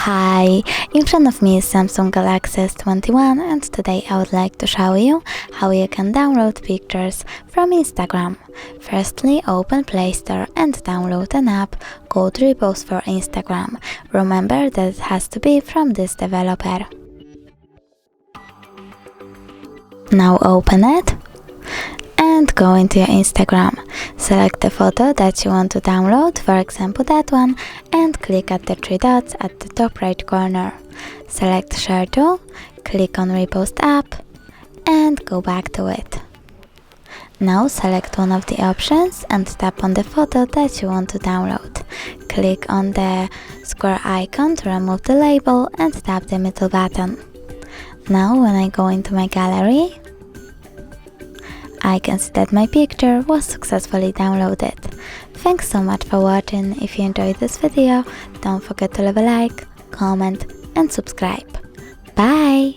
Hi, in front of me is Samsung Galaxy S21 and today I would like to show you how you can download pictures from Instagram. Firstly, open Play Store and download an app called Repost for Instagram. Remember that it has to be from this developer. Now open it and go into your Instagram. Select the photo that you want to download, for example that one, and click at the three dots at the top right corner. Select Share To, click on Repost app, and go back to it. Now select one of the options and tap on the photo that you want to download. Click on the square icon to remove the label and tap the middle button. Now when I go into my gallery, I can see that my picture was successfully downloaded. Thanks so much for watching. If you enjoyed this video, don't forget to leave a like, comment and subscribe. Bye!